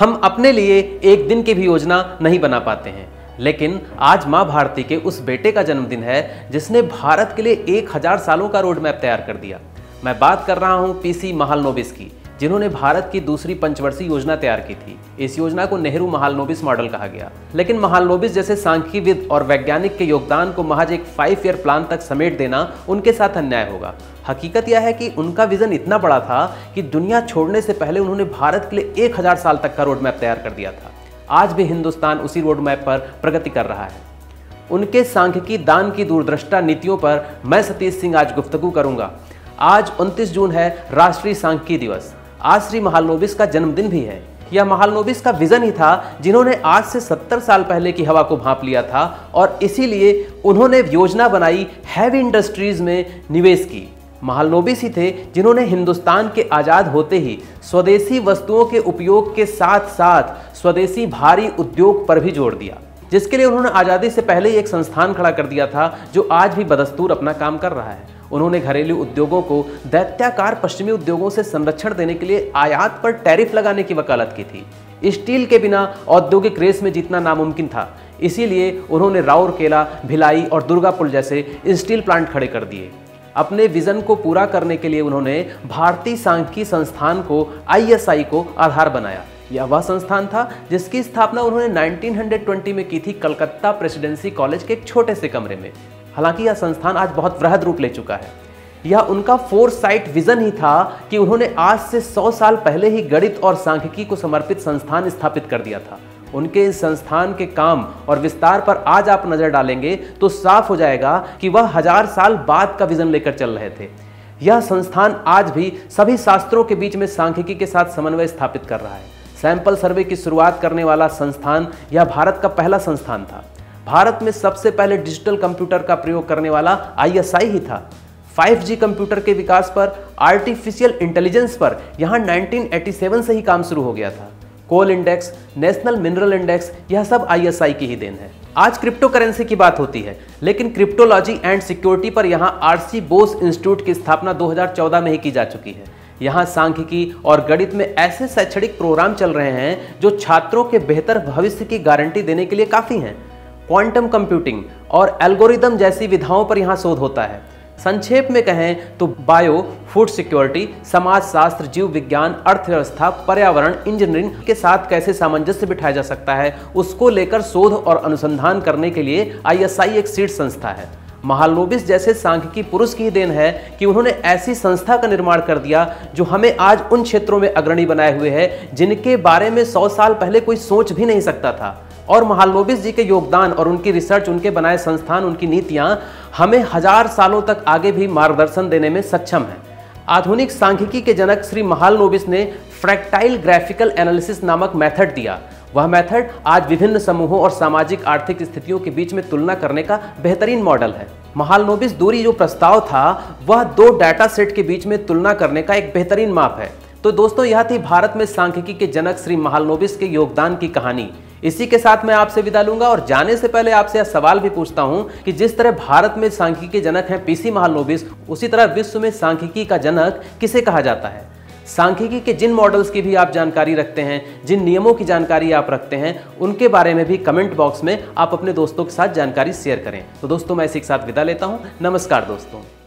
हम अपने लिए एक दिन की भी योजना नहीं बना पाते हैं, लेकिन आज माँ भारती के उस बेटे का जन्मदिन है जिसने भारत के लिए 1000 सालों का रोड मैप तैयार कर दिया। मैं बात कर रहा हूँ पीसी महालनोबिस की, जिन्होंने भारत की दूसरी पंचवर्षीय योजना तैयार की थी। इस योजना को नेहरू महालनोबिस मॉडल कहा गया। लेकिन महालनोबिस जैसे सांख्यिकीविद और वैज्ञानिक के योगदान को महज एक 5 ईयर प्लान तक समेट देना उनके साथ अन्याय होगा। हकीकत यह है कि उनका विजन इतना बड़ा था कि दुनिया छोड़ने से पहले उन्होंने भारत के लिए 1000 साल तक का रोड मैप तैयार कर दिया था। आज भी हिंदुस्तान उसी रोड मैप पर प्रगति कर रहा है। उनके सांख्यिकी दान की दूरदृष्टा नीतियों पर मैं सतीश सिंह आज गुफ्तगू करूंगा। आज 29 जून है राष्ट्रीय सांख्यिकी दिवस। आज श्री महालनोबिस का जन्मदिन भी है। यह महालनोबिस का विजन ही था जिन्होंने आज से 70 साल पहले की हवा को भांप लिया था और इसीलिए उन्होंने योजना बनाई हैवी इंडस्ट्रीज में निवेश की। महालनोबिस ही थे जिन्होंने हिंदुस्तान के आज़ाद होते ही स्वदेशी वस्तुओं के उपयोग के साथ साथ स्वदेशी भारी उद्योग पर भी जोर दिया, जिसके लिए उन्होंने आज़ादी से पहले ही एक संस्थान खड़ा कर दिया था जो आज भी बदस्तूर अपना काम कर रहा है। उन्होंने घरेलू उद्योगों को दैत्याकार पश्चिमी उद्योगों से संरक्षण देने के लिए आयात पर टैरिफ लगाने की वकालत की थी। स्टील के बिना औद्योगिक रेस में जीतना नामुमकिन था, इसीलिए उन्होंने राउरकेला, भिलाई और दुर्गापुर जैसे स्टील प्लांट खड़े कर दिए। अपने विजन को पूरा करने के लिए उन्होंने भारतीय सांख्यिकी संस्थान को ISI को आधार बनाया। यह वह संस्थान था जिसकी स्थापना उन्होंने 1920 में की थी कलकत्ता प्रेसिडेंसी कॉलेज के एक छोटे से कमरे में। हालांकि यह संस्थान आज बहुत वृहद रूप ले चुका है। यह उनका फोरसाइट विजन ही था कि उन्होंने आज से 100 साल पहले ही गणित और सांख्यिकी को समर्पित संस्थान स्थापित कर दिया था। उनके इस संस्थान के काम और विस्तार पर आज आप नजर डालेंगे तो साफ हो जाएगा कि वह 1000 साल बाद का विजन लेकर चल रहे थे। यह संस्थान आज भी सभी शास्त्रों के बीच में सांख्यिकी के साथ समन्वय स्थापित कर रहा है। सैंपल सर्वे की शुरुआत करने वाला संस्थान यह भारत का पहला संस्थान था। भारत में सबसे पहले डिजिटल कंप्यूटर का प्रयोग करने वाला ISI ही था। 5G कंप्यूटर के विकास पर, आर्टिफिशियल इंटेलिजेंस पर यहाँ 1987 से ही काम शुरू हो गया था। कोल इंडेक्स, नेशनल मिनरल इंडेक्स, यह सब ISI की ही देन है। आज क्रिप्टो करेंसी की बात होती है, लेकिन क्रिप्टोलॉजी एंड सिक्योरिटी पर यहाँ RC बोस इंस्टीट्यूट की स्थापना 2014 में ही की जा चुकी है। यहाँ सांख्यिकी और गणित में ऐसे शैक्षणिक प्रोग्राम चल रहे हैं जो छात्रों के बेहतर भविष्य की गारंटी देने के लिए काफ़ी हैं। क्वांटम कंप्यूटिंग और एल्गोरिदम जैसी विधाओं पर यहाँ शोध होता है। संक्षेप में कहें तो बायो, फूड सिक्योरिटी, समाजशास्त्र, जीव विज्ञान, अर्थव्यवस्था, पर्यावरण, इंजीनियरिंग के साथ कैसे सामंजस्य बिठाया जा सकता है, उसको लेकर शोध और अनुसंधान करने के लिए ISI एक शीर्ष संस्था है। महालनोबिस जैसे सांख्यिकी पुरुष की ही देन है कि उन्होंने ऐसी संस्था का निर्माण कर दिया जो हमें आज उन क्षेत्रों में अग्रणी बनाए हुए है जिनके बारे में 100 साल पहले कोई सोच भी नहीं सकता था। और महालनोबिस जी के योगदान और उनकी रिसर्च, उनके बनाए संस्थान, उनकी नीतियां हमें 1000 सालों तक आगे भी मार्गदर्शन देने में सक्षम है। आधुनिक सांख्यिकी के जनक श्री महालनोबिस ने फ्रैक्टाइल ग्राफिकल एनालिसिस नामक मेथड दिया। वह मेथड आज विभिन्न समूहों और सामाजिक आर्थिक स्थितियों के बीच में तुलना करने का बेहतरीन मॉडल है। महालनोबिस दूरी जो प्रस्ताव था वह 2 डाटा सेट के बीच में तुलना करने का एक बेहतरीन माप है। तो दोस्तों, यह थी भारत में सांख्यिकी के जनक श्री महालनोबिस के योगदान की कहानी। इसी के साथ मैं आपसे विदा लूंगा और जाने से पहले आपसे यह सवाल भी पूछता हूं कि जिस तरह भारत में सांख्यिकी के जनक हैं पीसी महालनोबिस, उसी तरह विश्व में सांख्यिकी का जनक किसे कहा जाता है? सांख्यिकी के जिन मॉडल्स की भी आप जानकारी रखते हैं, जिन नियमों की जानकारी आप रखते हैं, उनके बारे में भी कमेंट बॉक्स में आप अपने दोस्तों के साथ जानकारी शेयर करें। तो दोस्तों, मैं इसी के साथ विदा लेता हूं। नमस्कार दोस्तों।